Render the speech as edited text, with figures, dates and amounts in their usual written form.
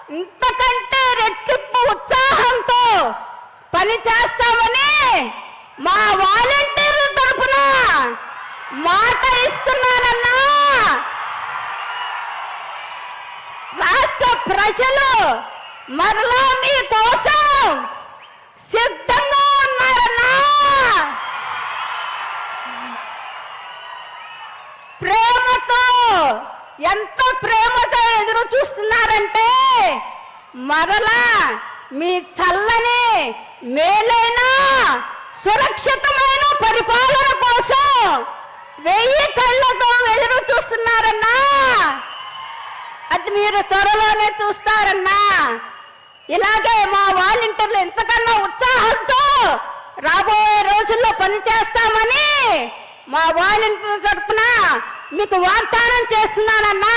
ఇంతకంటే రెట్టింపు ఉత్సాహంతో పని చేస్తామని మా వాలంటీర్ల తరఫున మాట ఇస్తున్నానన్నా. రాష్ట్ర ప్రజలు మరలా మీ కోసం సిద్ధంగా ఉన్నారన్నా. ప్రేమతో, ఎంత ప్రేమతో ఎదురు చూస్తున్నారంటే మరలా మీ చల్లని మేలైన సురక్షితమైన పరిపాలన కోసం 1000 కళ్ళతో ఎదురు చూస్తున్నారన్నా. అది మీరు త్వరలోనే చూస్తారన్నా. ఇలాగే మా వాలంటీర్లు ఎంతకన్నా ఉత్సాహంతో రాబోయే రోజుల్లో పనిచేస్తామని మా వాలంటీర్ల తరఫున మీకు వాగ్దానం చేస్తున్నానన్నా.